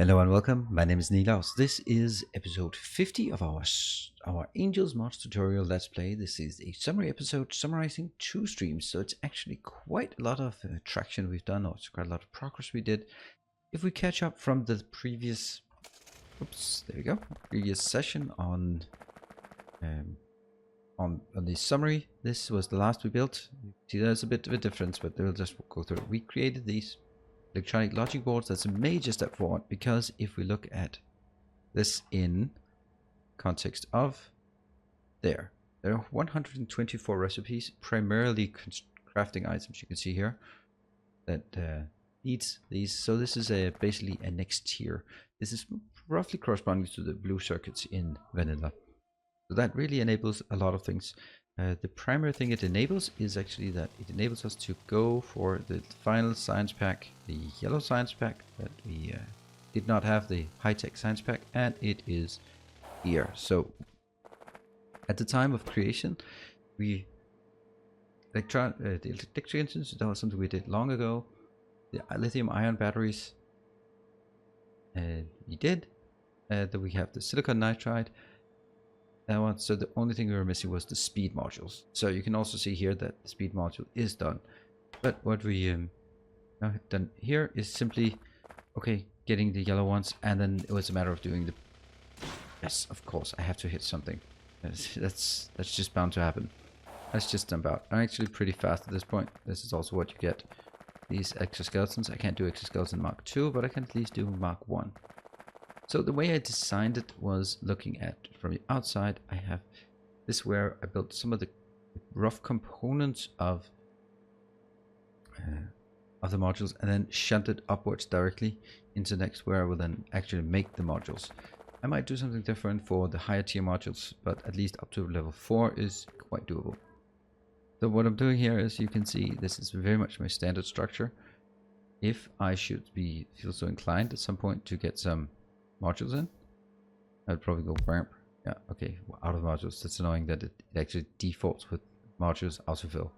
Hello and welcome. My name is Nilaus. This is episode 50 of our Angels Mods tutorial Let's Play. This is a summary episode summarizing 2 streams, so it's actually quite a lot of traction we've done, or it's quite a lot of progress we did. If we catch up from the previous, previous session on the summary, this was the last we built. You see, there's a bit of a difference, but we'll just go through it. We created these electronic logic boards. That's a major step forward, because if we look at this in context of there are 124 recipes, primarily crafting items, you can see here, that needs these. So this is basically a next tier. This is roughly corresponding to the blue circuits in vanilla. So that really enables a lot of things. The primary thing it enables is actually that it enables us to go for the final science pack, the yellow science pack that we did not have, the high-tech science pack, and it is here. So at the time of creation, the electric engines, that was something we did long ago. The lithium-ion batteries, we did. Then we have the silicon nitride. So the only thing we were missing was the speed modules. So you can also see here that the speed module is done. But what we now have done here is simply, okay, getting the yellow ones, and then it was a matter of doing the... Yes, of course, I have to hit something. That's just bound to happen. That's just about. I'm actually pretty fast at this point. This is also what you get. These exoskeletons. I can't do exoskeleton Mark 2, but I can at least do Mark 1. So the way I designed it was looking at from the outside. I have this where I built some of the rough components of the modules, and then shunted upwards directly into next, where I will then actually make the modules. I might do something different for the higher tier modules, but at least up to level 4 is quite doable. So what I'm doing here is, you can see this is very much my standard structure. If I should feel so inclined at some point to get some modules in, I'd probably go ramp. Yeah, okay, out of modules. That's annoying that it actually defaults with modules autofill.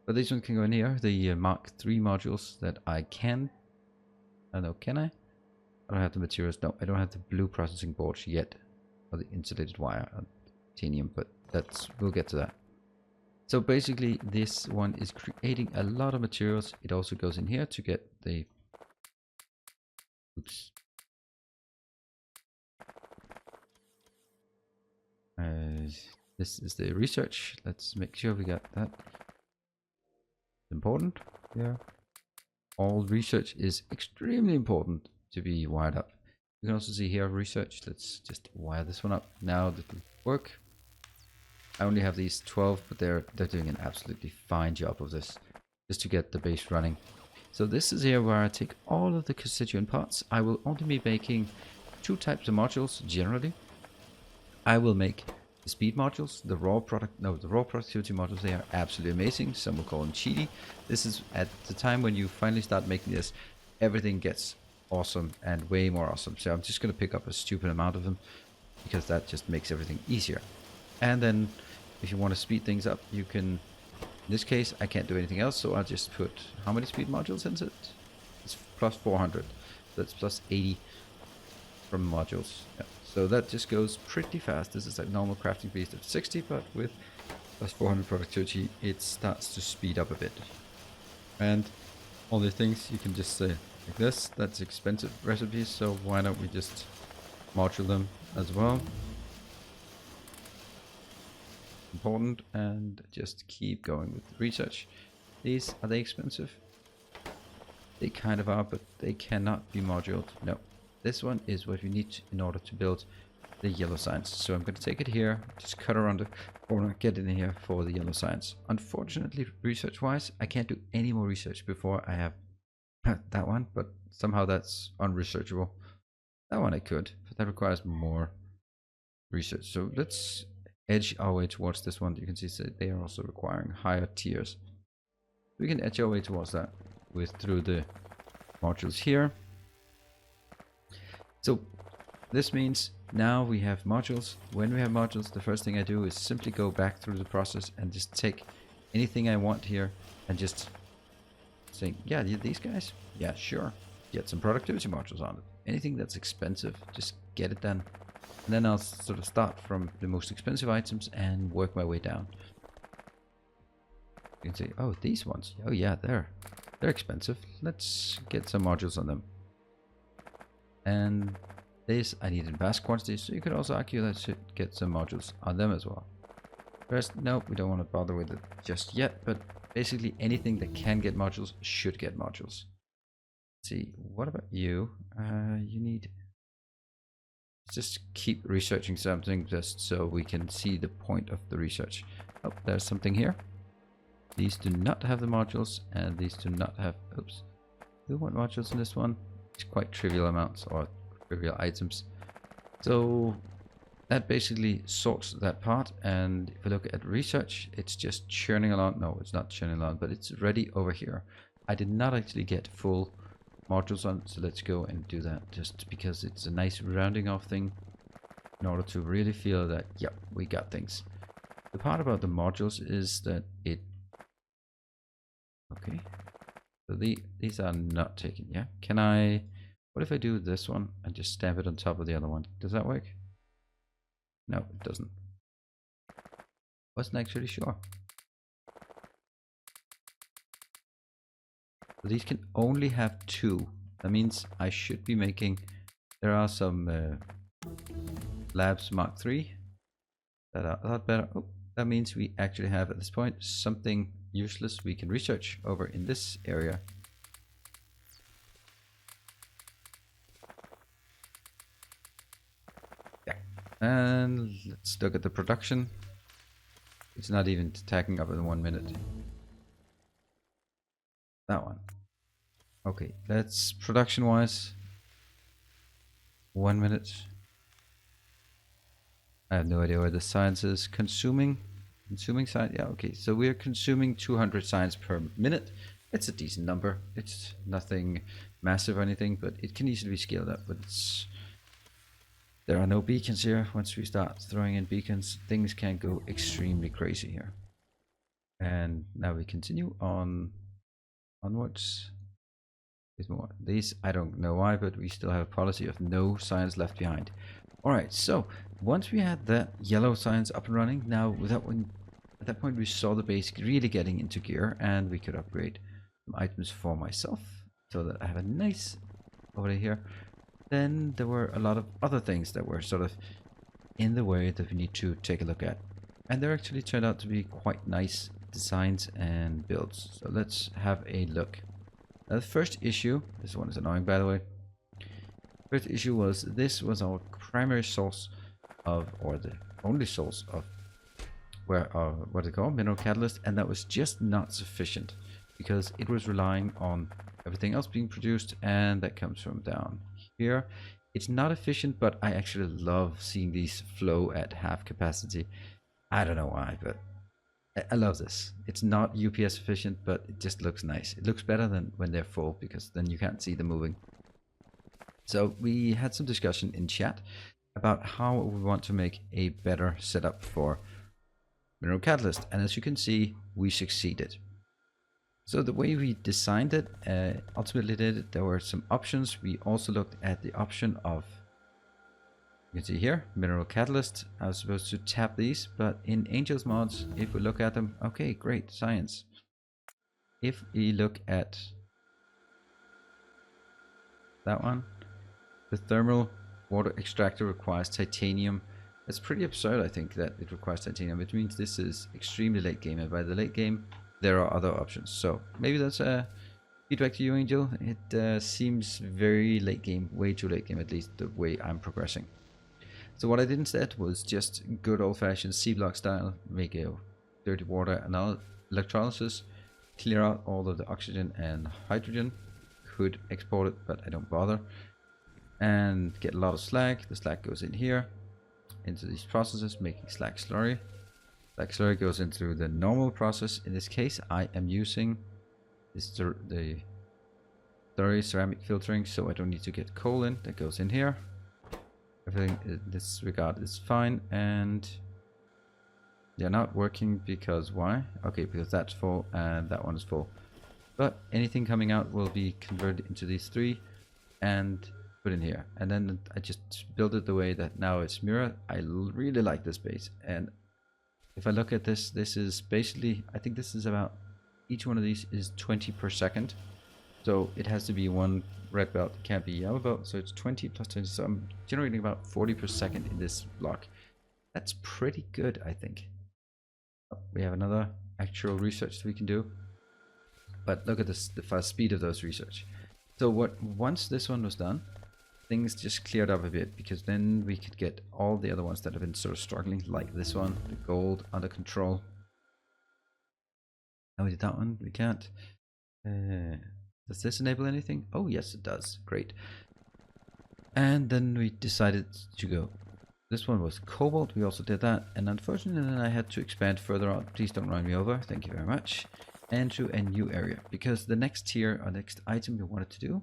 But this one can go in here. The Mark 3 modules that I can. I don't know, can I? I don't have the materials. No, I don't have the blue processing boards yet, or the insulated wire on titanium, but we'll get to that. So basically, this one is creating a lot of materials. It also goes in here to get the... Oops. This is the research. Let's make sure we got that. Important. Yeah. All research is extremely important to be wired up. You can also see here research. Let's just wire this one up. Now that will work. I only have these 12, but they're doing an absolutely fine job of this, just to get the base running. So this is here where I take all of the constituent parts. I will only be making 2 types of modules generally. I will make the speed modules, the raw productivity modules. They are absolutely amazing. Some will call them cheaty. This is at the time when you finally start making this, everything gets awesome and way more awesome. So I'm just going to pick up a stupid amount of them, because that just makes everything easier. And then if you want to speed things up, you can, in this case, I can't do anything else. So I'll just put, how many speed modules into it? It's plus 400. That's plus 80 from modules. Yeah. So that just goes pretty fast. This is like normal crafting speed of 60, but with plus 400 productivity, it starts to speed up a bit. And all the things you can just say like this. That's expensive recipes, so why don't we just module them as well? Important, and just keep going with the research. These, are they expensive? They kind of are, but they cannot be moduled. No. This one is what we need in order to build the yellow science. So I'm going to take it here, just cut around the corner, get it in here for the yellow science. Unfortunately, research-wise, I can't do any more research before I have that one, but somehow that's unresearchable. That one I could, but that requires more research. So let's edge our way towards this one. You can see that they are also requiring higher tiers. We can edge our way towards that through the modules here. So this means now we have modules. When we have modules, the first thing I do is simply go back through the process and just take anything I want here and just say, yeah, these guys, yeah, sure, get some productivity modules on it. anything that's expensive, just get it done. And then I'll sort of start from the most expensive items and work my way down. You can say, oh, these ones. Oh yeah, they're expensive. Let's get some modules on them. And this I need in vast quantities, so you could also argue that I should get some modules on them as well. First, no, we don't want to bother with it just yet, but basically anything that can get modules should get modules. Let's see, what about you? You need... Let's just keep researching something just so we can see the point of the research. Oh, there's something here. These do not have the modules, and these do not have... Oops. Do want modules in this one? It's quite trivial amounts or trivial items. So that basically sorts that part. And if we look at research, it's just churning along. No, it's not churning along, but it's ready over here. I did not actually get full modules on, so let's go and do that just because it's a nice rounding off thing in order to really feel that, yep, we got things. The part about the modules is that it... Okay. So these are not taken, yeah? Can I... What if I do this one and just stamp it on top of the other one? Does that work? No, it doesn't. Wasn't actually sure. So these can only have 2. That means I should be making... There are some Labs Mark III that are a lot better. Oh, that means we actually have at this point something useless we can research over in this area. Yeah. And let's look at the production. It's not even tagging up in 1 minute. That one. Okay, let's production wise. 1 minute. I have no idea where the science is. Consuming science. Yeah, okay. So we're consuming 200 science per minute. It's a decent number. It's nothing massive or anything, but it can easily be scaled up. But it's... There are no beacons here. Once we start throwing in beacons, things can go extremely crazy here. And now we continue on onwards. There's more. These, I don't know why, but we still have a policy of no science left behind. Alright, so once we had that yellow science up and running, now with that one, at that point we saw the base really getting into gear, and we could upgrade some items for myself so that I have a nice over here. Then there were a lot of other things that were sort of in the way that we need to take a look at. And they actually turned out to be quite nice designs and builds. So let's have a look. Now the first issue, this one is annoying by the way. First issue was this was our primary source of, or the only source of, where what they call mineral catalyst, and that was just not sufficient because it was relying on everything else being produced, and that comes from down here. It's not efficient, but I actually love seeing these flow at half capacity. I don't know why, but I love this. It's not UPS efficient, but it just looks nice. It looks better than when they're full, because then you can't see them moving. So we had some discussion in chat about how we want to make a better setup for mineral catalyst, and as you can see, we succeeded. So the way we designed it, ultimately there were some options. We also looked at the option of, you can see here, mineral catalyst. I was supposed to tap these, but in Angels mods, if we look at them, okay, great, science. If we look at that one, the thermal water extractor requires titanium. It's pretty absurd, I think, that it requires titanium. It means this is extremely late game, and by the late game, there are other options. So maybe that's a feedback to you, Angel. It seems very late game, way too late game, at least the way I'm progressing. So what I did instead was just good old-fashioned C-block style, make a dirty water electrolysis, clear out all of the oxygen and hydrogen. Could export it, but I don't bother. And get a lot of slag. The slag goes in here, into these processes, making slag slurry. Slag slurry goes into the normal process. In this case, I am using the slurry ceramic filtering, so I don't need to get coal in. That goes in here. Everything in this regard is fine, and they're not working because why? Okay, because that's full and that one is full. But anything coming out will be converted into these three, and put in here, and then I just build it the way that now it's mirror. I really like this base, and if I look at this, this is basically, I think this is about, each one of these is 20 per second. So it has to be one red belt, it can't be yellow belt. So it's 20 plus 20. So I'm generating about 40 per second in this block. That's pretty good, I think. We have another actual research that we can do. But look at this, the fast speed of those research. So once this one was done, things just cleared up a bit, because then we could get all the other ones that have been sort of struggling, like this one, the gold, under control. And we did that one, we can't. Does this enable anything? Oh yes, it does. Great. And then we decided to go. This one was cobalt, we also did that. And unfortunately then I had to expand further on. Please don't run me over, thank you very much. And to a new area, because the next tier, or next item we wanted to do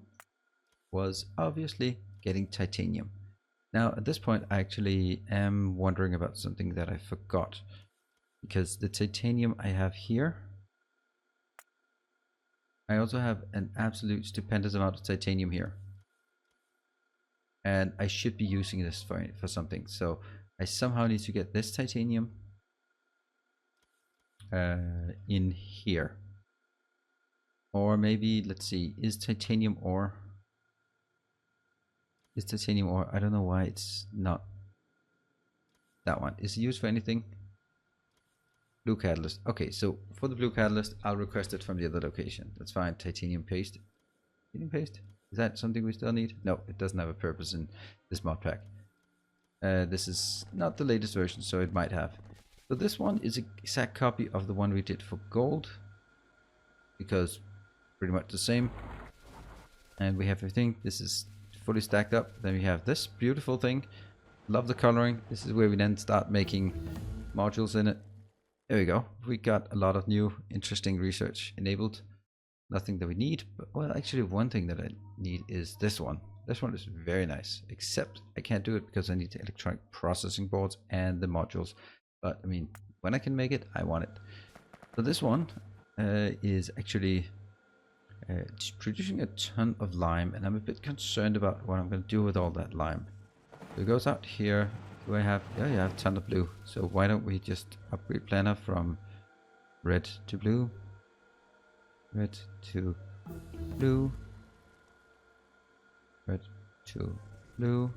was obviously getting titanium. Now at this point I actually am wondering about something that I forgot, because the titanium I have here, I also have an absolute stupendous amount of titanium here, and I should be using this for something. So I somehow need to get this titanium in here, or maybe, let's see, is titanium ore, I don't know why it's not that one. Is it used for anything? Blue catalyst. Okay, so for the blue catalyst I'll request it from the other location. That's fine. Titanium paste. Titanium paste, is that something we still need? No, it doesn't have a purpose in this mod pack. This is not the latest version, so it might have. So this one is an exact copy of the one we did for gold, because pretty much the same. And we have everything. This is fully stacked up. Then we have this beautiful thing. Love the coloring. This is where we then start making modules in it. There we go. We got a lot of new interesting research enabled. Nothing that we need, but well, actually one thing that I need is this one. This one is very nice, except I can't do it because I need the electronic processing boards and the modules. But I mean, when I can make it, I want it. So this one is actually producing a ton of lime, and I'm a bit concerned about what I'm going to do with all that lime. So it goes out here. Do I have? Yeah, I have a ton of blue. So why don't we just upgrade planner from red to blue, red to blue, red to blue,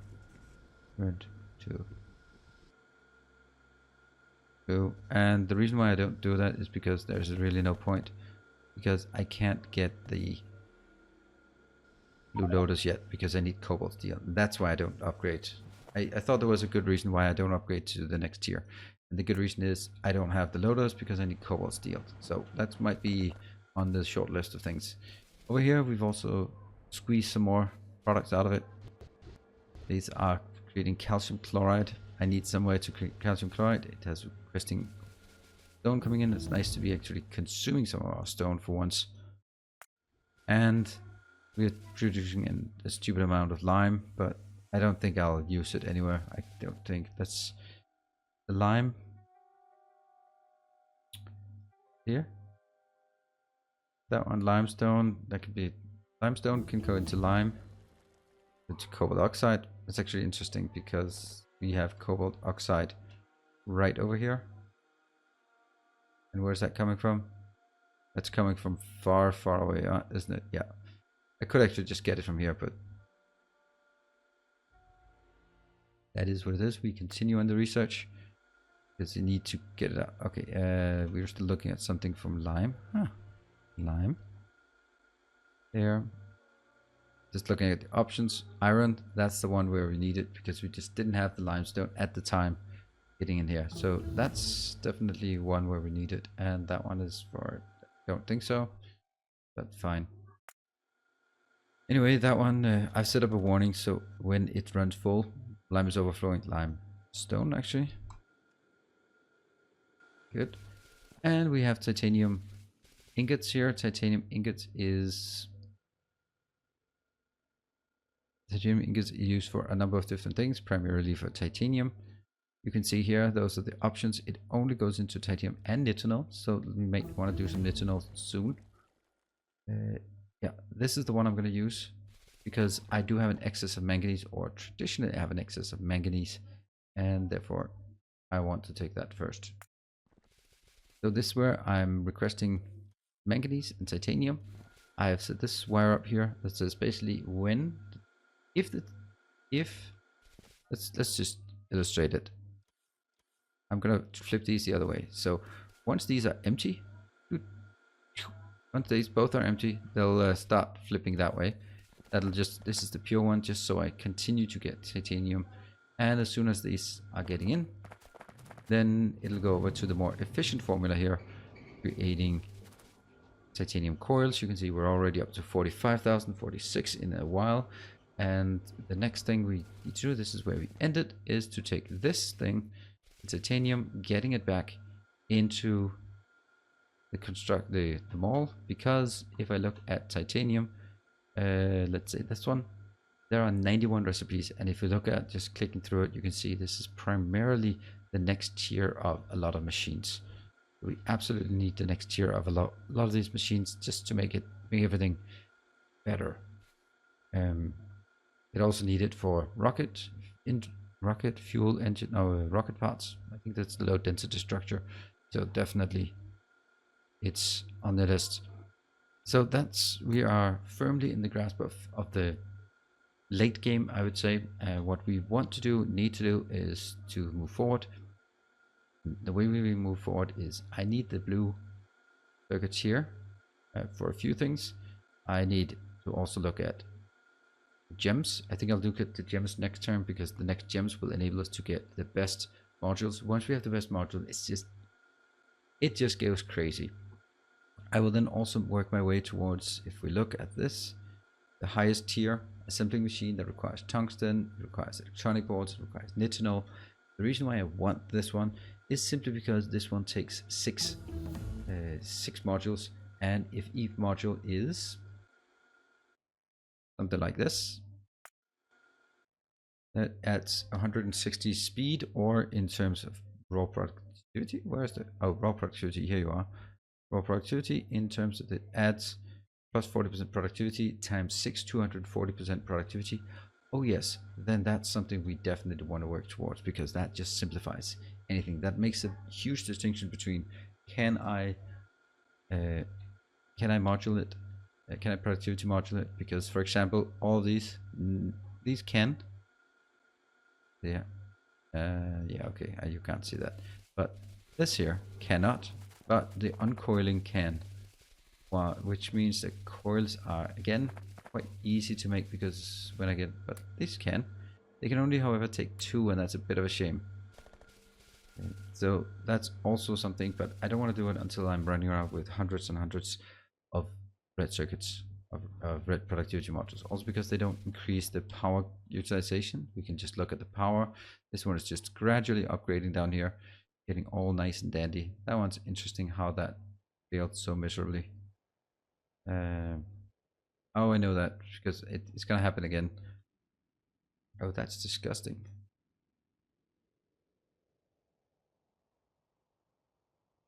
red to blue. And the reason why I don't do that is because there's really no point, because I can't get the blue lotus yet because I need cobalt steel. That's why I don't upgrade. I thought there was a good reason why I don't upgrade to the next tier, and the good reason is I don't have the lotus because I need cobalt steel. So that might be on the short list of things. Over here we've also squeezed some more products out of it. These are creating calcium chloride. I need somewhere to create calcium chloride. It has requesting stone coming in. It's nice to be actually consuming some of our stone for once. And we're producing a stupid amount of lime, but I don't think I'll use it anywhere. I don't think that's the lime here. That one, limestone, that could be, limestone can go into lime, into cobalt oxide. It's actually interesting because we have cobalt oxide right over here. And where's that coming from? That's coming from far, far away, isn't it? Yeah. I could actually just get it from here, but that is what it is. We continue on the research because you need to get it out. Okay, we're still looking at something from lime. Huh. Lime. There. Just looking at the options. Iron, that's the one where we need it because we just didn't have the limestone at the time getting in here. So that's definitely one where we need it. And that one is for, I don't think so, but fine. Anyway, that one, I've set up a warning so when it runs full, lime is overflowing. Limestone, actually. Good. And we have titanium ingots here. Titanium ingots is used for a number of different things, primarily for titanium. You can see here, those are the options. It only goes into titanium and nitinol, so we might want to do some nitinol soon. Yeah, this is the one I'm going to use. because I do have an excess of manganese, or traditionally I have an excess of manganese, and therefore I want to take that first. So this is where I'm requesting manganese and titanium. I have set this wire up here that says basically when, if the, if, let's just illustrate it. I'm gonna flip these the other way. So once these are empty, once these both are empty, they'll start flipping that way. That'll just, this is the pure one, just so I continue to get titanium. And as soon as these are getting in, then it'll go over to the more efficient formula here, creating titanium coils. You can see we're already up to 45,000, 46 in a while. And the next thing we need to do, this is where we ended, is to take this thing, titanium, getting it back into the mall, because if I look at titanium, let's say this one, there are 91 recipes, and if you look at just clicking through it, you can see this is primarily the next tier of a lot of machines. We absolutely need the next tier of a lot of these machines just to make everything better. It also needed for rocket fuel engine, no, rocket parts. I think that's the low density structure, so definitely it's on the list. So we are firmly in the grasp of the late game, I would say. What we need to do is to move forward. The way we move forward is I need the blue circuits here for a few things. I need to also look at gems. I think I'll look at the gems next turn, because the next gems will enable us to get the best modules. Once we have the best module, it just goes crazy. I will then also work my way towards, if we look at this, the highest tier assembling machine that requires tungsten, it requires electronic boards, it requires nitinol. The reason why I want this one is simply because this one takes six modules, and if each module is something like this, that adds 160 speed, or in terms of raw productivity, where's the, oh, raw productivity, here you are. Raw productivity in terms of it adds plus 40% productivity times 6, 240% productivity. Oh yes, then that's something we definitely want to work towards, because that just simplifies anything. That makes a huge distinction between can I module it, can I productivity module it? Because for example, all these can, yeah, yeah, okay, you can't see that, but this here cannot, but the uncoiling can. Well, which means the coils are again quite easy to make, because when I get, but these they can only, however, take 2, and that's a bit of a shame. So that's also something, but I don't want to do it until I'm running around with hundreds and hundreds of red circuits, of red productivity modules. Also because they don't increase the power utilization. We can just look at the power. This one is just gradually upgrading down here, getting all nice and dandy. That one's interesting how that failed so miserably. Oh, I know that, because it's gonna happen again. Oh, that's disgusting.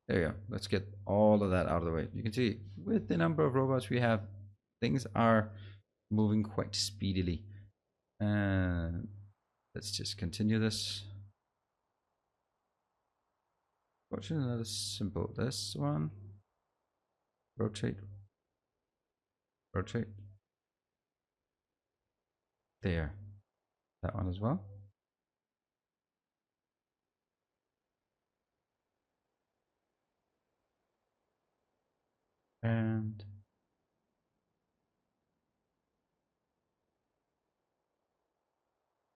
There you go. Let's get all of that out of the way. You can see with the number of robots we have, things are moving quite speedily. And let's just continue this. Fortunately, that is simple. This one, rotate, rotate. There, that one as well. And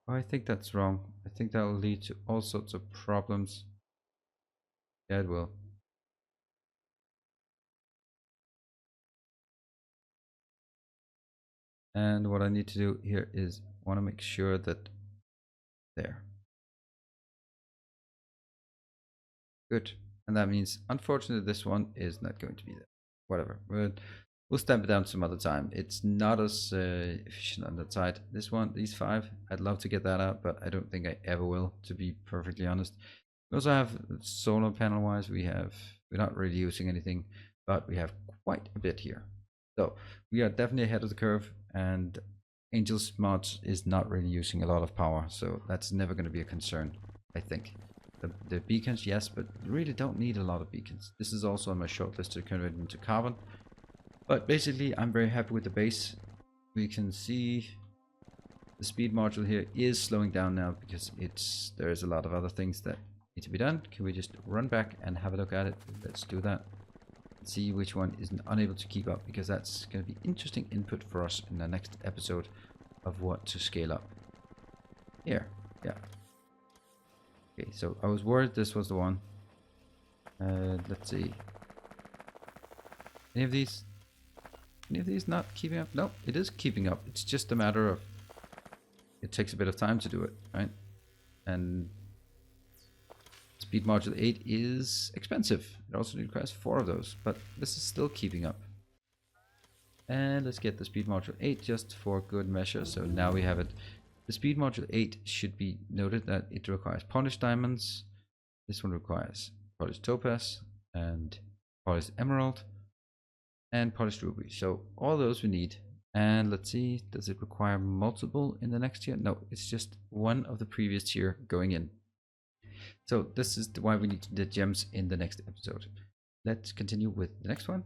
oh, I think that's wrong. I think that will lead to all sorts of problems. Yeah, it will. And what I need to do here is want to make sure that there. Good. And that means, unfortunately, this one is not going to be there. Whatever. We'll stamp it down some other time. It's not as efficient on that side. This one, these 5, I'd love to get that out, but I don't think I ever will, to be perfectly honest. We also have solar panel wise, we're not really using anything, but we have quite a bit here. So we are definitely ahead of the curve, and Angel's mods is not really using a lot of power, so that's never going to be a concern, I think. The beacons, yes, but you really don't need a lot of beacons. This is also on my shortlist to convert into carbon. But basically, I'm very happy with the base. We can see the speed module here is slowing down now because there's a lot of other things that need to be done. Can we just run back and have a look at it? Let's do that. See which one is unable to keep up, because that's going to be interesting input for us in the next episode of what to scale up. Here, yeah. Okay, so I was worried this was the one. Let's see. Any of these not keeping up? No, it is keeping up. It's just a matter of it takes a bit of time to do it, right? And speed module 8 is expensive. It also requires 4 of those, but this is still keeping up. And let's get the speed module 8 just for good measure. So now we have it. The speed module 8 should be noted that it requires polished diamonds. This one requires polished topaz and polished emerald and polished ruby. So all those we need. And let's see, does it require multiple in the next tier? No, it's just one of the previous tier going in. So this is why we need the gems in the next episode. Let's continue with the next one.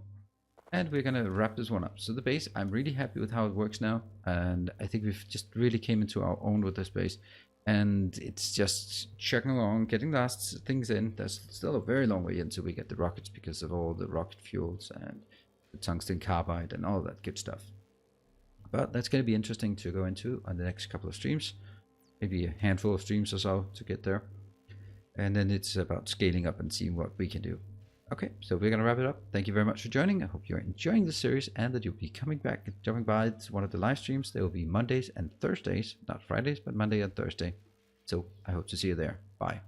And we're going to wrap this one up. So the base, I'm really happy with how it works now. And I think we've just really came into our own with this base. And it's just chugging along, getting last things in. There's still a very long way until we get the rockets because of all the rocket fuels and the tungsten carbide and all that good stuff. But that's going to be interesting to go into on the next couple of streams. Maybe a handful of streams or so to get there. And then it's about scaling up and seeing what we can do. Okay, so we're going to wrap it up. Thank you very much for joining. I hope you're enjoying the series and that you'll be coming back and jumping by one of the live streams. They will be Mondays and Thursdays, not Fridays, but Monday and Thursday. So I hope to see you there. Bye.